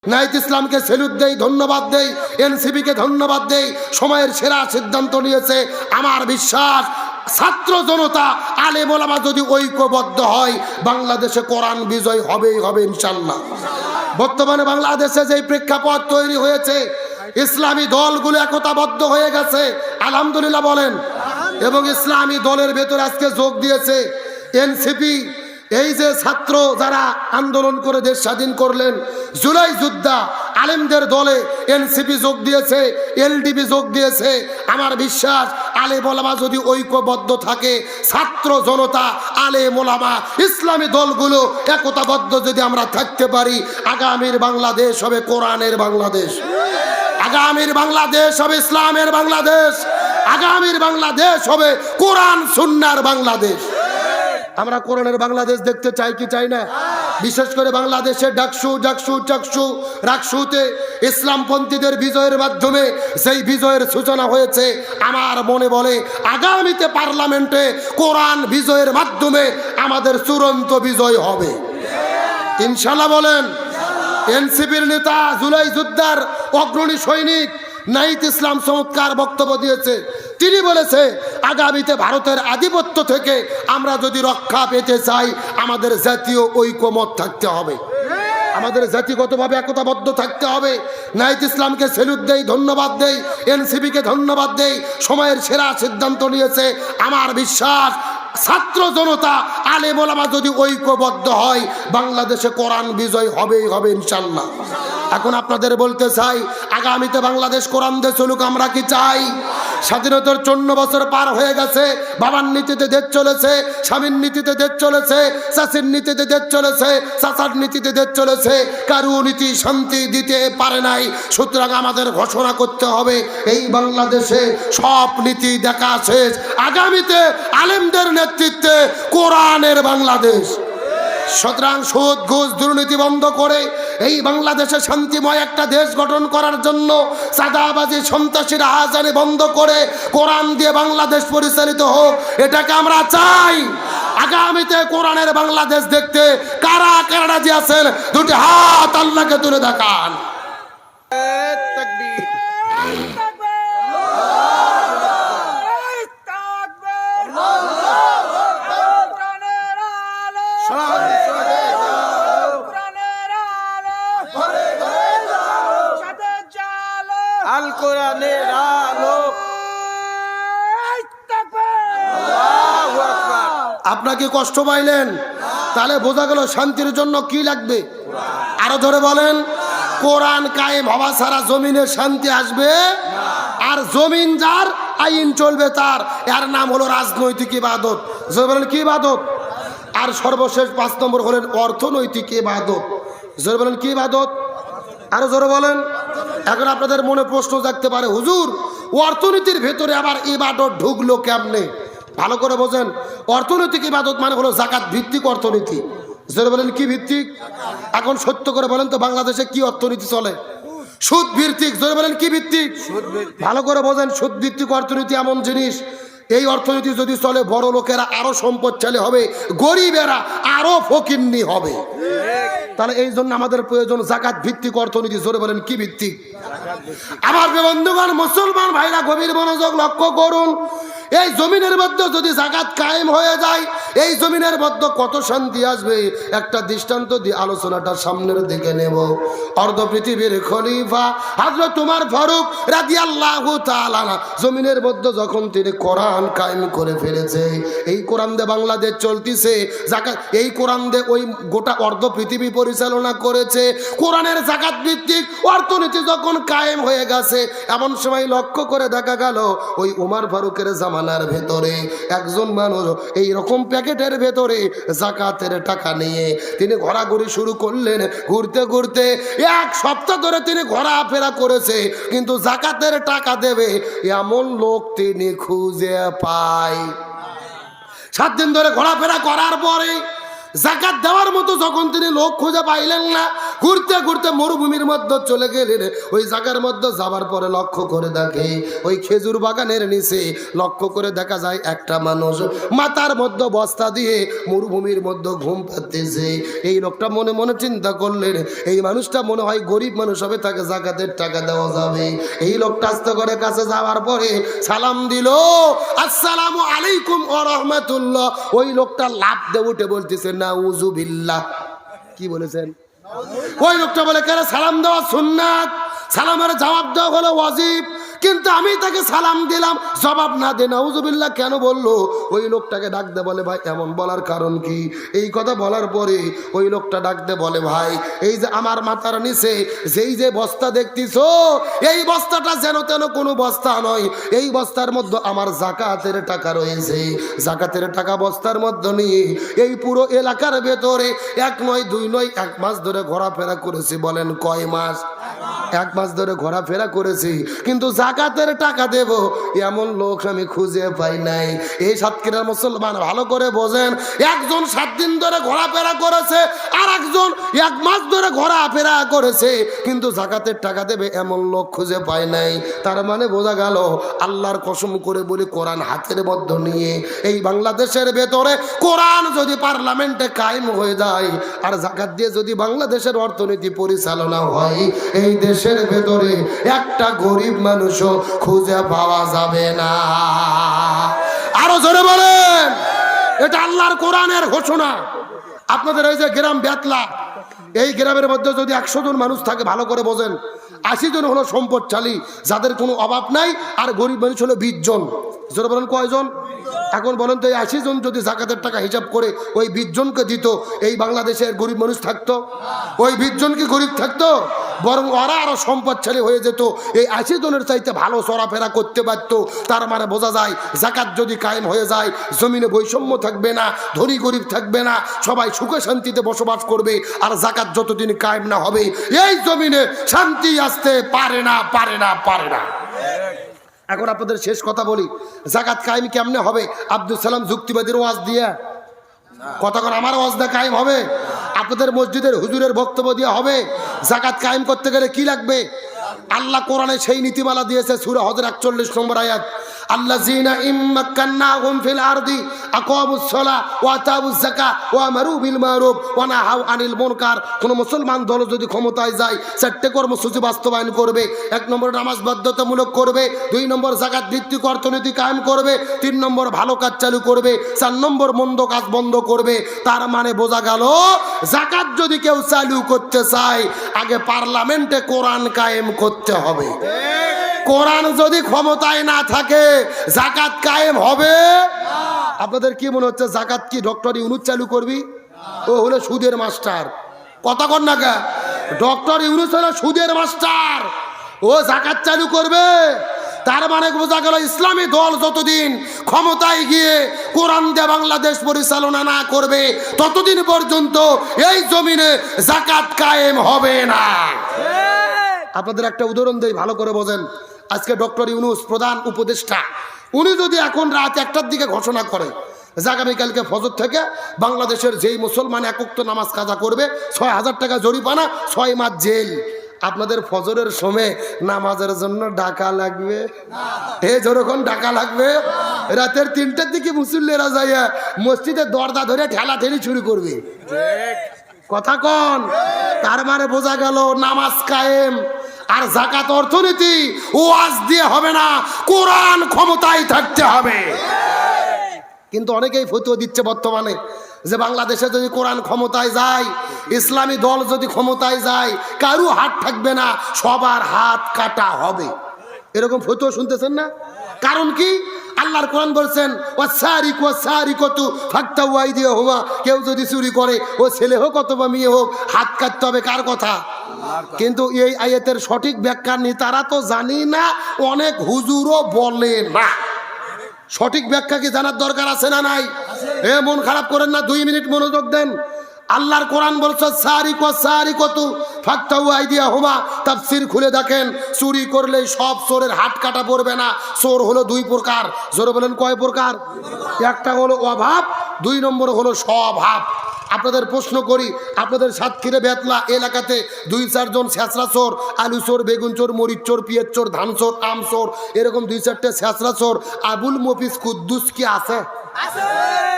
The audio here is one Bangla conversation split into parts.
নাইত ইসলামকে সেলুট দেই, ধন্যবাদ দেই, এনসিপিকে ধন্যবাদ দেই, সময়ের সেরা সিদ্ধান্ত নিয়েছে। আমার বিশ্বাস ছাত্র জনতা আলেম ওলামা যদি ঐক্যবদ্ধ হয় বাংলাদেশে কোরআন বিজয় হবেই হবে ইনশাল্লাহ। বর্তমানে বাংলাদেশে যে প্রেক্ষাপট তৈরি হয়েছে, ইসলামী দলগুলো একতাবদ্ধ হয়ে গেছে, আলহামদুলিল্লাহ বলেন। এবং ইসলামী দলের ভেতরে আজকে যোগ দিয়েছে এনসিপি। এই যে ছাত্র যারা আন্দোলন করে দেশ স্বাধীন করলেন, জুলাই যোদ্ধা আলেমদের দলে এনসিপি যোগ দিয়েছে, এলডিপি যোগ দিয়েছে। আমার বিশ্বাস আলেম ওলামা যদি ঐক্যবদ্ধ থাকে, ছাত্র জনতা আলেম ওলামা ইসলামী দলগুলো একতাবদ্ধ যদি আমরা থাকতে পারি, আগামীর বাংলাদেশ হবে কোরআনের বাংলাদেশ, আগামীর বাংলাদেশ হবে ইসলামের বাংলাদেশ, আগামীর বাংলাদেশ হবে কোরআন সুন্নাহর বাংলাদেশ। আমরা কোরআনের বাংলাদেশ দেখতে চাই কি চাই না? বিশেষ করে বাংলাদেশে রাকসুতে ইসলামপন্থীদের বিজয়ের মাধ্যমে সেই বিজয়ের সূচনা হয়েছে। আমার মনে বলে আগামীতে পার্লামেন্টে কোরআন বিজয়ের মাধ্যমে আমাদের চূড়ান্ত বিজয় হবে ইনশাল্লাহ বলেন। এনসিপির নেতা জুলাই যোদ্ধার অগ্রণী সৈনিক নাহিদ ইসলাম চমৎকার বক্তব্য দিয়েছে। তিনি বলেছে আগামীতে ভারতের আধিপত্য থেকে আমরা যদি রক্ষা পেতে চাই আমাদের জাতীয় ঐক্যমত থাকতে হবে, আমাদের জাতিগতভাবে একতাবদ্ধ থাকতে হবে। নাহিদ ইসলামকে সেলুট দেই, ধন্যবাদ দেই, এনসিপিকে ধন্যবাদ দেই, সময়ের সেরা সিদ্ধান্ত নিয়েছে। আমার বিশ্বাস ছাত্র জনতা আলেম ওলামা যদি ঐক্যবদ্ধ হয় বাংলাদেশে কোরআন বিজয় হবেই হবে ইনশাল্লাহ। এখন আপনাদের বলতে চাই আগামীতে বাংলাদেশ কোরআন দিয়ে চলুক, আমরা কি চাই? স্বাধীনতার 54 বছর পার হয়ে গেছে, বাবার নীতিতে দেশ চলেছে, স্বামীর নীতিতে দেশ চলেছে, চাষির নীতিতে দেশ চলেছে, চাষার নীতিতে দেশ চলেছে, কারু নীতি শান্তি দিতে পারে নাই। সুতরাং আমাদের ঘোষণা করতে হবে এই বাংলাদেশে সব নীতি দেখা শেষ, আগামীতে আলেমদের নেতৃত্বে কোরআনের বাংলাদেশ। সুতরাং সুদ ঘুষ দুর্নীতি বন্ধ করে এই বাংলাদেশে শান্তিময় একটা দেশ গঠন করার জন্য চাঁদাবাজি সন্ত্রাসী রাহাজানি বন্ধ করে কোরআন দিয়ে বাংলাদেশ পরিচালিত হোক, এটাকে আমরা চাই। আগামীতে কোরআনের বাংলাদেশ দেখতে কারা কারা রাজি আছেন দুটি হাত আল্লাহকে তুলে দেখান। আপনাকে কষ্ট পাইলেন, তাহলে বোঝা গেল শান্তির জন্য কি লাগবে। আরো ধরে বলেন, কোরআন কায়েম হওয়া ছাড়া জমিনে শান্তি আসবে। আর জমিন যার আইন চলবে তার, এর নাম হলো রাজনৈতিক ইবাদত। জোরে বলেন কি ইবাদত? আর সর্বশেষ 5 নম্বর হলেন অর্থনৈতিক ইবাদত। জোরে বলেন কি ইবাদত? আরো জোরে বলেন। এখন আপনাদের মনে প্রশ্ন জাগতে পারে, হুজুর অর্থনীতির ভেতরে আবার ইবাদত ঢুকলো কেমনে? ভালো করে বোঝেন, অর্থনৈতিক ইবাদত মানে হলো যাকাত ভিত্তিক অর্থনীতি। জোরে বলেন কি ভিত্তিক? এখন সত্য করে বলেন তো বাংলাদেশে কি অর্থনীতি চলে? সুদ ভিত্তিক। জোরে বলেন কি ভিত্তিক? ভালো করে বোঝেন, সুদ ভিত্তিক অর্থনীতি এমন জিনিস, এই অর্থনীতি যদি চলে বড় লোকেরা আরো সম্পদশালী হবে, গরিবেরা আরো ফকিন্নি হবে। তাহলে এই জন্য আমাদের প্রয়োজন যাকাত ভিত্তিক অর্থনীতি। জোরে বলেন কি ভিত্তিক? আমার বন্ধুগণ মুসলমান ভাইরা গভীর মনোযোগ লক্ষ্য করুন, এই জমিনের মধ্যে যদি যাকাত কায়েম হয়ে যায় এই জমিনের মধ্যে কত শান্তি আসবে। একটা দৃষ্টান্ত দিয়ে আলোচনাটা সামনের দিকে নেব। অর্ধ পৃথিবীর খলিফা হযরত ওমর ফারুক রাদিয়াল্লাহু তাআলা জমিনের মধ্যে যখন তিনি কোরআন কায়েম করে ফেলেছে, এই কোরআন দিয়ে বাংলাদেশ চলতিছে, যাকাত এই কোরআন দিয়ে ওই গোটা অর্ধ পৃথিবী পরিচালনা করেছে। কোরআনের যাকাত ভিত্তিক অর্থনীতি যখন কায়েম হয়ে গেছে, এমন সময় লক্ষ্য করে দেখা গেল ওই ওমর ফারুকের জামানার ভেতরে একজন মানুষ এই রকম প্যাকেটের ভেতরে যাকাতের টাকা নিয়ে তিনি ঘোরাঘুরি শুরু করলেন। ঘুরতে ঘুরতে 1 সপ্তাহ ধরে তিনি ঘোরাফেরা করেছে, কিন্তু যাকাতের টাকা দেবে এমন লোক তিনি খুঁজে পায়। 7 দিন ধরে ঘোরাফেরা করার পরে জাকাত দেওয়ার মতো যখন তিনি লোক খুঁজে পাইলেন না, ঘুরতে ঘুরতে মরুভূমির মধ্যে চলে গেলেন। ওই জায়গার মধ্যে যাবার পরে লক্ষ্য করে দেখে ওই খেজুর বাগানের নিচে লক্ষ্য করে দেখা যায় একটা মানুষ মাথার মধ্যে বস্তা দিয়ে মরুভূমির মধ্যে ঘুম পাচ্ছে। এই লোকটা মনে মনে চিন্তা করলেন এই মানুষটা মনে হয় গরিব মানুষ হবে, তাকে জাকাতের টাকা দেওয়া যাবে। এই লোকটা আস্তে করে কাছে যাওয়ার পরে সালাম দিল, আসসালামু আলাইকুম ওয়া রাহমাতুল্লাহ। ওই লোকটা লাফ দিয়ে উঠে বলতেছে নাউযুবিল্লাহ। কি বলেছেন? ওই লোকটা বলে কেন সালাম দেওয়া সুন্নাত, সালামের জবাব দেওয়া হলো ওয়াজিব, কিন্তু আমি তাকে সালাম দিলাম জবাব না দে নাউযুবিল্লাহ কেন বললো? ওই লোকটাকে ডাক দে বলে ভাই এমন বলার কারণ কি? এই কথা বলার পরে ওই লোকটা ডাক দে বলে ভাই এই যে আমার মাথার নিচে যেই যে বস্তা দেখতেছো এই বস্তাটা যেন তেন কোনো বস্তা নয়, এই বস্তার মধ্যে আমার জাকাতের টাকা রয়েছে। জাকাতের টাকা বস্তার মধ্যে নিয়ে এই পুরো এলাকার ভেতরে 1 নয় 2 নয় 1 মাস ধরে ঘোরাফেরা করেছি। বলেন কয় মাস? 1 মাস ধরে ঘোরাফেরা করেছি, কিন্তু জাকাতের টাকা দেব এমন লোক আমি খুঁজে পাই নাই। এই সাতক্ষীরার মুসলমান ভালো করে বোঝেন, একজন 7 দিন ধরে ঘোরাফেরা করেছে আর একজন 1 মাস ধরে ঘোরাফেরা করেছে, কিন্তু জাকাতের টাকা দেবে এমন লোক খুঁজে পাই নাই। তার মানে বোঝা গেল আল্লাহর কসম করে বলি কোরআন হাতের মধ্যে নিয়ে এই বাংলাদেশের ভেতরে কোরআন যদি পার্লামেন্টে কায়েম হয়ে যায় আর জাকাত দিয়ে যদি বাংলাদেশের অর্থনীতি পরিচালনা হয়, এই দেশের ভেতরে একটা গরিব মানুষও খুঁজে পাওয়া যাবে না। আরো জোরে বলেন, এটা আল্লাহর কোরআনের ঘোষণা। আপনাদের এই যে গ্রাম বেতলা, এই গ্রামের মধ্যে যদি 100 জন মানুষ থাকে ভালো করে বোঝেন, 80 জন হলো সম্পদশালী যাদের কোনো অভাব নাই, আর গরিব মানুষ হলো 20 জন। জোরে বলেন কয়জন? এখন বলেন তো এই 80 জন যদি জাকাতের টাকা হিসাব করে ওই 20 জনকে দিত, এই বাংলাদেশের গরিব মানুষ থাকতো? ওই 20 জন কি গরিব থাকতো? বরং ওরা আরো সম্পদশালী হয়ে যেত, এই 80 জনের চাইতে ভালো চলাফেরা করতে পারতো। তার মানে বোঝা যায় জাকাত যদি কায়েম হয়ে যায় জমিনে বৈষম্য থাকবে না, ধনী গরিব থাকবে না, সবাই সুখে শান্তিতে বসবাস করবে। আর জাকাত যতদিন কায়েম না হবে এই জমিনে শান্তি আসতে পারে না, পারে না, পারে না। এখন আপনাদের শেষ কথা বলি, জাকাত কায়েম কেমনে হবে? আব্দুল সালাম যুক্তিবাদীর ওয়াজ দিয়ে কতক্ষণ আমার ওয়াজ দিয়ে কায়েম হবে? আপনাদের মসজিদের হুজুরের বক্তব্য দিয়ে হবে? জাকাত কায়েম করতে গেলে কি লাগবে? আল্লাহ কোরআনে সেই নীতিমালা দিয়েছে, সূরা হজের 41 নম্বর আয়াত, আল্লাযীনা ইম্মাক্কান্নাহুম ফিল আরদি আকামুস সালাহ ওয়া আতাউজ যাকাত ওয়া আমারু বিল মারুফ ওয়া নাহাউ আনিল মুনকার। কোন মুসলমান দল যদি ক্ষমতায় যায় 4টে কর্মসূচি বাস্তবায়ন করবে। 1 নম্বর নামাজ বাধ্যতামূলক করবে, 2 নম্বর যাকাত ভিত্তিক অর্থনীতি কায়েম করবে, 3 নম্বর ভালো কাজ চালু করবে, 4 নম্বর মন্দ কাজ বন্ধ করবে। তার মানে বোঝা গেল যাকাত যদি কেউ চালু করতে চায় আগে পার্লামেন্টে কোরআন কায়েম করতে হবে। কোরআন যদি ক্ষমতায় না থাকে জাকাত কায়েম হবে? আপনাদের কি মনে হচ্ছে জাকাত কি ডক্টর ইউনূস চালু করবি? ও হলো সুদের মাস্টার। কতক্ষণ না কে ডক্টর ইউনূস হলো সুদের মাস্টার, ও জাকাত চালু করবে? তার মানে বোঝা গেল ইসলামী দল যতদিন ক্ষমতায় গিয়ে কোরআন দিয়ে বাংলাদেশ পরিচালনা না করবে ততদিন পর্যন্ত এই জমিনে জাকাত কায়েম হবে না। আপনাদের একটা উদাহরণ দেই, ভালো করে বোঝেন। আজকে ডক্টর ইউনূস প্রধান উপদেষ্টা, উনি যদি এখন রাত 1টার দিকে ঘোষণা করে আগামীকালকে ফজর থেকে বাংলাদেশের যেই মুসলমান একক নামাজ কাজা করবে 6000 টাকা জরিমানা, 6 মাস জেল। আপনাদের ফজরের সময় নামাজের জন্য ডাকা লাগবে? যখন ডাকা লাগবে রাতের 3টার দিকে মুসল্লিরা যাইয়া মসজিদের দরজা ধরে ঠেলা ঠেলি শুরু করবে। কথা কন? তার মানে বোঝা গেল নামাজ কায়েম আর জাকাত অর্থনীতি ওয়াজ দিয়ে হবে না, কোরআন ক্ষমতায় থাকতে হবে। কিন্তু অনেকেই ফতোয়া দিচ্ছে বর্তমানে যে বাংলাদেশে যদি কোরআন ক্ষমতায় যায়, ইসলামী দল যদি ক্ষমতায় যায়, কারো হাত থাকবে না, সবার হাত কাটা হবে। এরকম ফতোয়া শুনতেছেন না? কারণ কি? আল্লাহর কোরআন বলছেন ওয়াসারিকু ওয়াসারিকাতু ফাকতাউ আইদিয়াহুমা, কেউ যদি চুরি করে ও ছেলে হোক অথবা মেয়ে হোক হাত কাটতে হবে। কার কথা? কিন্তু এই আয়াতের সঠিক ব্যাখ্যা তারা তো জানি না, অনেক হুজুরও বলে না। সঠিক ব্যাখ্যা কি জানার দরকার আছে না নাই? মন খারাপ করেন না, 2 মিনিট মনোযোগ দেন। আল্লাহর কোরআন বলছে সারিকু সারিকাতু ফাকতাউ আইদিয়াহুমা, তাফসীর খুলে দেখেন। চুরি করলে সব চোরের হাত কাটা পড়বে না। চোর হলো 2 প্রকার। জোরে বলেন কয় প্রকার? একটা হলো অভাব, 2 নম্বর হলো স্বভাব। আপনাদের প্রশ্ন করি, আপনাদের সাতক্ষীরা বেতলা এলাকাতে 2-4 জন ছেঁচড়া চোর, আলু চোর, বেগুন চোর, মরিচ চোর, পিঁয়াজ চোর, ধান চোর, আম চোর, এরকম 2-4টে ছেঁচড়া চোর আবুল মফিজ কুদ্দুস কি আছে?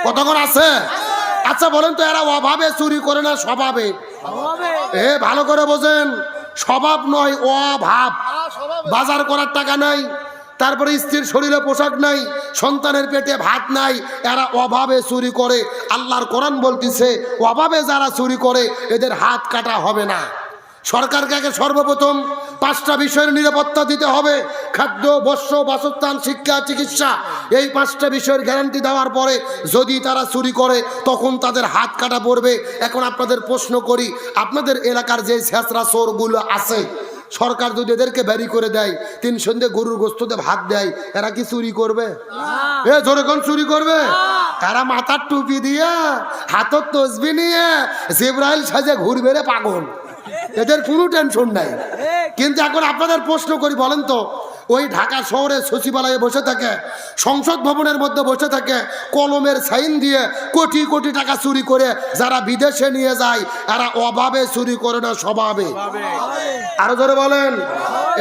কতক্ষণ আছে? আচ্ছা বলেন তো, এরা অভাবে চুরি করে না স্বভাবে? ভালো করে বোঝেন, স্বভাব নয়, অভাব। বাজার করার টাকা নাই, তারপরে স্ত্রীর শরীরে পোশাক নাই, সন্তানের পেটে ভাত নাই, এরা অভাবে চুরি করে। আল্লাহর কোরআন বলতেছে অভাবে যারা চুরি করে এদের হাত কাটা হবে না। সরকারকে আগে সর্বপ্রথম 5টা বিষয়ের নিরাপত্তা দিতে হবে: খাদ্য, বস্ত্র, বাসস্থান, শিক্ষা, চিকিৎসা। এই 5টা বিষয়ের গ্যারান্টি দেওয়ার পরে যদি তারা চুরি করে তখন তাদের হাত কাটা পড়বে। এখন আপনাদের প্রশ্ন করি, আপনাদের এলাকার যে ছেঁচড়া চোরগুলো আছে, সরকার যদি এদেরকে ব্যারি করে দেয়, 3 সন্ধ্যে গরুর গোস্ততে ভাত দেয়, এরা কি চুরি করবে? জোরে কোন চুরি করবে? এরা মাথার টুপি দিয়ে হাতত তসবি নিয়ে জিবরাইল সাজে ঘুরবে রে পাগল, এদের কোনো টেনশন নাই। কিন্তু এখন আপনাদের প্রশ্ন করি, বলেন তো, ওই ঢাকা শহরে সচিবালয়ে বসে থাকে, সংসদ ভবনের মধ্যে বসে থাকে, কলমের সাইন দিয়ে কোটি কোটি টাকা চুরি করে যারা বিদেশে নিয়ে যায়, এরা অভাবে চুরি করে না স্বভাবে? আরো ধরে বলেন,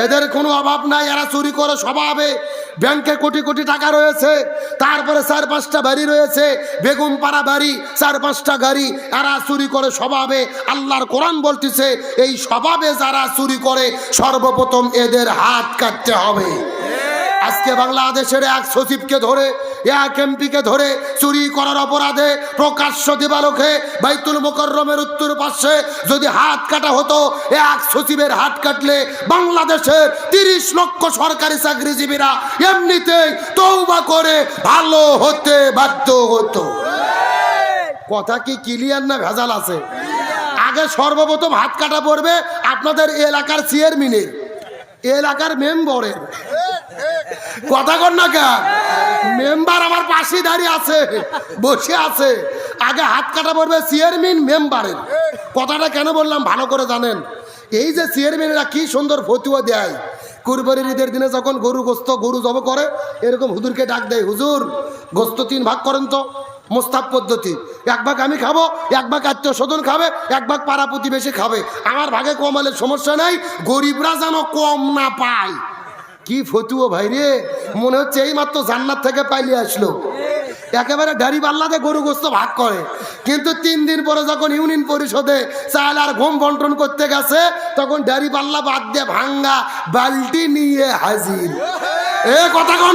এদের কোনো অভাব নাই, এরা চুরি করে স্বভাবে। ব্যাংকে কোটি কোটি টাকা রয়েছে, তারপরে 4-5টা বাড়ি রয়েছে, বেগুন পাড়া বাড়ি, 4-5টা গাড়ি, এরা চুরি করে স্বভাবে। আল্লাহর কোরআন বলতেছে এই স্বভাবে যারা চুরি করে সর্বপ্রথম এদের হাত কাটতে হবে। আজকে বাংলাদেশের এক সচিবকে ধরে, এক এমপিকে ধরে চুরি করার অপরাধে প্রকাশ্য দিবালোকে বাইতুল মুকাররমের উত্তর পাশে যদি হাত কাটা হতো, এক সচিবের হাত কাটলে বাংলাদেশের 30 লক্ষ সরকারি চাকরিজীবীরা এমনিতেই তওবা করে ভালো হতে বাধ্য হতো। কথা কি ক্লিয়ার না ভেজাল আছে? আগে সর্বপ্রথম হাত কাটা পড়বে আপনাদের এলাকার চেয়ারম্যানের, এলাকার মেম্বারের। কথা কর না কে? মেম্বার আমার পাশে দাঁড়িয়ে আছে, বসে আছে। আগে হাত কাটা পড়বে চেয়ারম্যান মেম্বারের। কথাটা কেন বললাম ভালো করে জানেন, এই যে চেয়ারম্যানেরা কি সুন্দর ফতুয়া দেয়। কুরবানির ঈদের দিনে যখন গরু জব করে, এরকম হুজুরকে ডাক দেয়, হুজুর গোস্ত 3 ভাগ করেন তো। মোস্তাব পদ্ধতি, 1 ভাগ আমি খাবো, 1 ভাগ আত্মীয় স্বজন খাবে, 1 ভাগ পাড়া প্রতিবেশী খাবে, আমার ভাগে কম হলে সমস্যা নাই, গরিবরা যেন কম না পায়। কি ফতুয়া ভাই রে, মনে হচ্ছে এই মাত্র জান্নাত থেকে পাইলে আসলো। একেবারে গাড়ি পাল্লাতে গরু গোস্ত ভাগ করে, কিন্তু 3 দিন পরে যখন ইউনিয়ন পরিষদে চাল আর গম বন্টন করতে গেছে, তখন গাড়ি পাল্লা বাদ দিয়ে ভাঙ্গা বালতি নিয়ে হাজির। কথা কন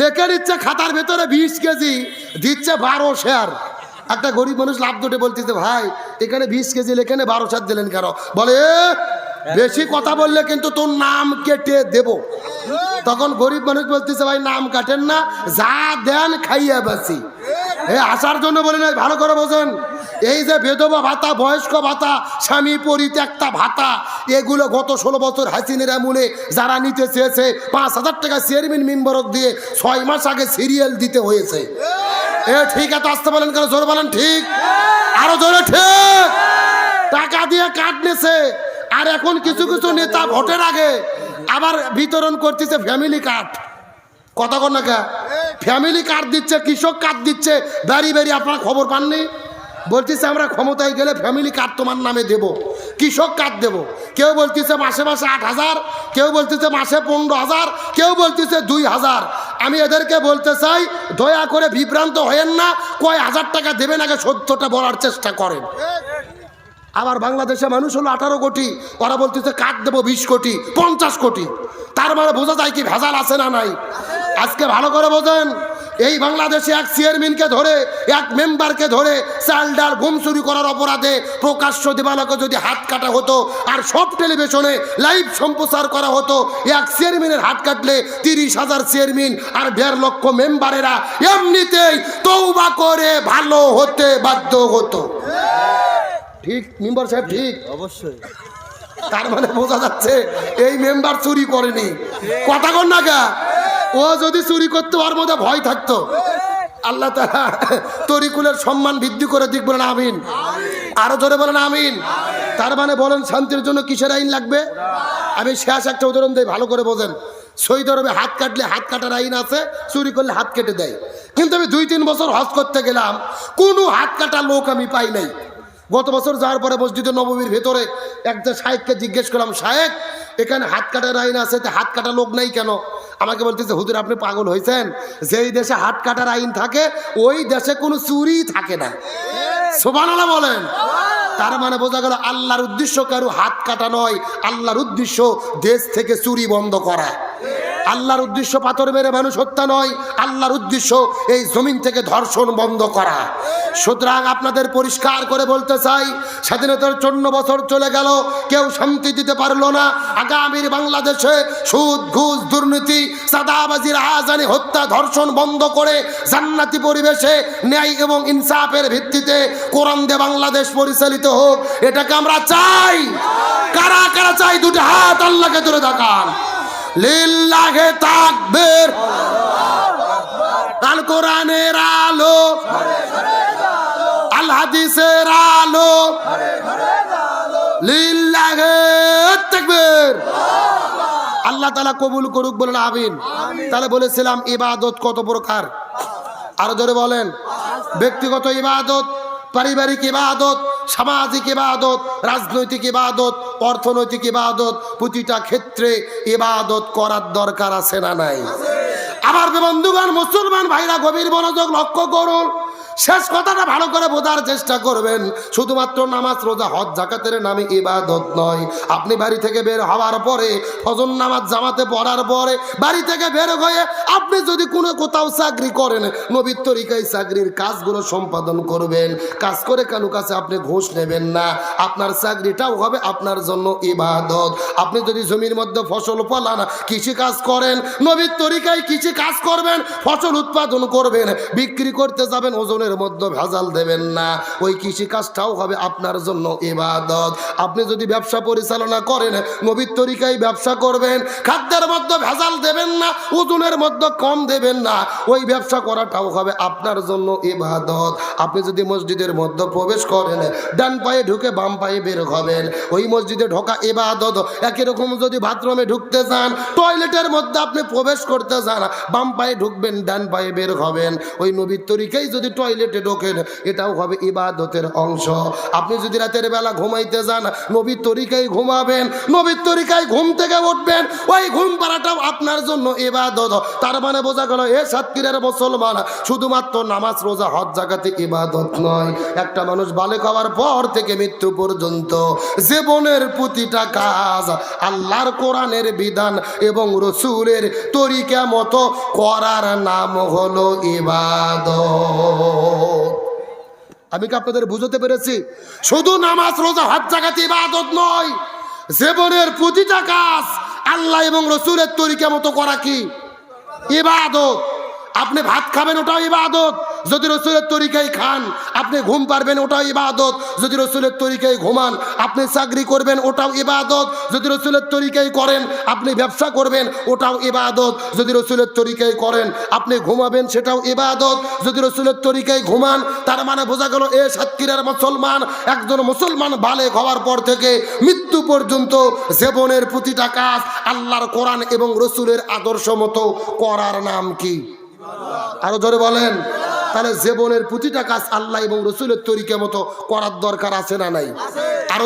লেখে দিচ্ছে খাতার ভেতরে 20 কেজি, দিচ্ছে 12 শেয়ার। একটা গরিব মানুষ লাভ দুটে বলতেছে, ভাই এখানে 20 কেজি এখানে 12 শেয়ার দিলেন কেন? বলে বেশি কথা বললে কিন্তু তোর নাম কেটে দেব। তখন গরিব মানুষ বলতেছে, ভাই নাম কাটেন না, যা দেন খাইয়া বাসি। আসার জন্য বলি না, ভালো করে বোঝেন। এই যে বিধবা ভাতা, বয়স্ক ভাতা, স্বামী পরিত্যক্তা ভাতা, এগুলো গত 16 বছর হাসিনের আমলে যারা নিতে চেয়েছে 5,000 টাকা চেয়ারম্যান মেম্বারক দিয়ে 6 মাস আগে সিরিয়াল দিতে হয়েছে। ঠিক আছে, আসতে বলেন কেন? জোরে বলেন ঠিক, আরো জোরে ঠিক। টাকা দিয়ে কার্ড নিয়েছে, আর এখন কিছু কিছু নেতা ভোটের আগে আবার বিতরণ করতেছে ফ্যামিলি কার্ড। কথা কর না কে? ফ্যামিলি কার্ড দিচ্ছে, কৃষক কার্ড দিচ্ছে, বাড়ি বাড়ি। আপনারা খবর পাননি? বলতেছে আমরা ক্ষমতায় গেলে ফ্যামিলি কার্ড তোমার নামে দেব, কৃষক কার্ড দেব। কেউ বলতেছে মাসে মাসে 8,000, কেউ বলতেছে মাসে 15,000, কেউ বলতেছে 2,000। আমি এদেরকে বলতে চাই, দয়া করে বিভ্রান্ত হয়েন না। কয় হাজার টাকা দেবেন আগে সত্যটা বলার চেষ্টা করেন। আবার বাংলাদেশে মানুষ হলো 18 কোটি, ওরা বলতেছে কার্ড দেবো 20 কোটি, 50 কোটি। তার মানে বোঝা যায় কি ভেজাল আছে না নাই? আজকে ভালো করে বোঝেন, এই বাংলাদেশে এক চেয়ারম্যানকে ধরে, এক মেম্বারকে ধরে চাল ডাল গম চুরি করার অপরাধে প্রকাশ্য দিবালোকে যদি হাত কাটা হতো আর সব টেলিভিশনে লাইভ সম্প্রচার করা হতো, এক চেয়ারম্যানের হাত কাটলে 30,000 চেয়ারম্যান আর 1.5 লক্ষ মেম্বারেরা এমনিতেই তওবা করে ভালো হতে বাধ্য হতো। ঠিক মেম্বার সাহেব? ঠিক, অবশ্যই। তার মানে বোঝা যাচ্ছে এই মেম্বার চুরি করেনি। কথা কর না কে? ও যদি চুরি করতে ওর মধ্যে ভয় থাকতো, আল্লাহ তাআলা তরিকুলের সম্মান বৃদ্ধি করে দিক। বলেন আমিন, আরো জোরে বলেন আমিন। তার মানে বলেন শান্তির জন্য কিসের আইন লাগবে? আমি শেষ একটা উদাহরণ দিই, ভালো করে বোঝেন। সৌদি আরবে হাত কাটলে হাত কাটার আইন আছে, চুরি করলে হাত কেটে দেয়। কিন্তু আমি 2-3 বছর হজ করতে গেলাম, কোনো হাত কাটা লোক আমি পাই নাই। গত বছর যাওয়ার পরে মসজিদে নববীর ভেতরে একটা শায়েখকে জিজ্ঞেস করলাম, শায়েখ এখানে হাত কাটার আইন আছে, হাত কাটা লোক নাই কেন? আমাকে বলতেছে, হুজুর আপনি পাগল হয়েছেন, যেই দেশে হাত কাটার আইন থাকে ওই দেশে কোনো চুরি থাকে না। সুবহানাল্লাহ বলেন। তার মানে বোঝা গেল আল্লাহর উদ্দেশ্য কারো হাত কাটা নয়, আল্লাহর উদ্দেশ্য দেশ থেকে চুরি বন্ধ করা। আল্লাহর উদ্দেশ্য পাথর মেরে মানুষ হত্যা নয়, আল্লাহর উদ্দেশ্য এই জমিন থেকে ধর্ষণ বন্ধ করা। সুতরাং আপনাদের পরিষ্কার করে বলতে চাই, স্বাধীনতার 54 বছর চলে গেল, কেউ শান্তি দিতে পারলো না। আগামীর বাংলাদেশে সুদ, ঘুষ, দুর্নীতি, চাঁদাবাজি, রাহাজানি, হত্যা, ধর্ষণ বন্ধ করে জান্নাতি পরিবেশে ন্যায় এবং ইনসাফের ভিত্তিতে কোরআন দিয়ে বাংলাদেশ পরিচালিত হোক, এটাকে আমরা চাই। কারা কারা চাই? দুটো হাত আল্লাহকে ধরে দেখান। লিল্লাহে তাকবীর। আল কোরআনের আলো, আল হাদিসের আলো, লিল্লাহে তাকবীর। আল্লাহ তাআলা কবুল করুক, বলেন আমিন। তাহলে বলেছিলাম ইবাদত কত প্রকার, আরো জোরে বলেন। ব্যক্তিগত ইবাদত, পারিবারিক ইবাদত, সামাজিক ইবাদত, রাজনৈতিক ইবাদত, অর্থনৈতিক ইবাদত, প্রতিটা ক্ষেত্রে ইবাদত করার দরকার আছে না নাই? আমার বন্ধুগণ, মুসলমান ভাইরা গভীর মনোযোগ লক্ষ্য করুন, শেষ কথাটা ভালো করে বোঝার চেষ্টা করবেন। শুধুমাত্র নামাজ, রোজা, হজ, যাকাতের নামে ইবাদত নয়। আপনি বাড়ি থেকে বের হওয়ার পরে, ফজর নামাজ জামাতে পড়ার পরে বাড়ি থেকে বের হয়ে আপনি যদি কোথাও চাকরি করেন, নবীর তরিকায় চাকরির কাজগুলো সম্পাদন করবেন। কাজ করে কারো কাছে আপনি ঘুষ নেবেন না, আপনার চাকরিটাও হবে আপনার জন্য ইবাদত। আপনি যদি জমির মধ্যে ফসল ফলান, কৃষি কাজ করেন, নবীর তরিকায় কৃষি কাজ করবেন, ফসল উৎপাদন করবেন, বিক্রি করতে যাবেন, ওজনের মধ্যে ভেজাল দেবেন না, ওই কৃষি কাজটাও হবে আপনার জন্য ইবাদত। আপনি যদি ব্যবসা পরিচালনা করেন, নবীর তরিকায় ব্যবসা করবেন, খাদ্যের মধ্যে ভেজাল দেবেন না, ওজনের মধ্যে কম দেবেন না, ওই ব্যবসা করাটাও হবে আপনার জন্য ইবাদত। আপনি যদি মসজিদের মধ্যে প্রবেশ করেন, ডান পায়ে ঢুকে বাম পায়ে বের হবেন, ওই মসজিদে ঢোকা ইবাদত। একই রকম যদি বাথরুমে ঢুকতে যান, টয়লেটের মধ্যে আপনি প্রবেশ করতে যান, বাম পায়ে ঢুকবেন, ডান পায়ে বের হবেন, ওই নবীর তরিকায় যদি টয়লেটে ঢোকেন, এটাও হবে ইবাদতের অংশ। আপনি যদি রাতের বেলা ঘুমাইতে যান, নবীর তরিকায় ঘুমাবেন, নবীর তরিকায় ঘুম থেকে উঠবেন, ওই ঘুম পাড়াটাও আপনার জন্য ইবাদত। তার মানে বোঝা গেল এ সাতক্ষীরার মুসলমান, শুধুমাত্র নামাজ, রোজা, হজ, যাকাতে ইবাদত নয়। একটা মানুষ বালেগ হওয়ার পর থেকে মৃত্যু পর্যন্ত জীবনের প্রতিটা কাজ আল্লাহর কোরআনের বিধান এবং রসুলের তরিকা মতো করার নাম হলো ইবাদত। আমি কি আপনাদের বুঝতে পেরেছি? শুধু নামাজ, রোজা, হজ, যাকাত ইবাদত নয়, জীবনের প্রতিটা কাজ আল্লাহ এবং রসুলের তরিকা মতো করা কি ইবাদত। আপনি ভাত খাবেন, ওটাও ইবাদত যদি রসুলের তরিকায় খান। আপনি ঘুম পারবেন, ওটাও ইবাদত যদি রসুলের তরিকায় ঘুমান। আপনি চাকরি করবেন, ওটাও ইবাদত যদি রসুলের তরিকায় করেন। আপনি ব্যবসা করবেন, ওটাও ইবাদত যদি রসুলের তরিকায় করেন। আপনি ঘুমাবেন, সেটাও ইবাদত যদি রসুলের তরিকায় ঘুমান। তার মানে বোঝা গেল এ সাতক্ষীরার মুসলমান, একজন মুসলমান বালেগ হওয়ার পর থেকে মৃত্যু পর্যন্ত জীবনের প্রতিটা কাজ আল্লাহর কোরআন এবং রসুলের আদর্শ মতো করার নাম কি? আরো জোরে বলেন। তাহলে জীবনের প্রতিটা কাজ আল্লাহ এবং রসুলের তরিকা মতো করার দরকার আছে না নাই?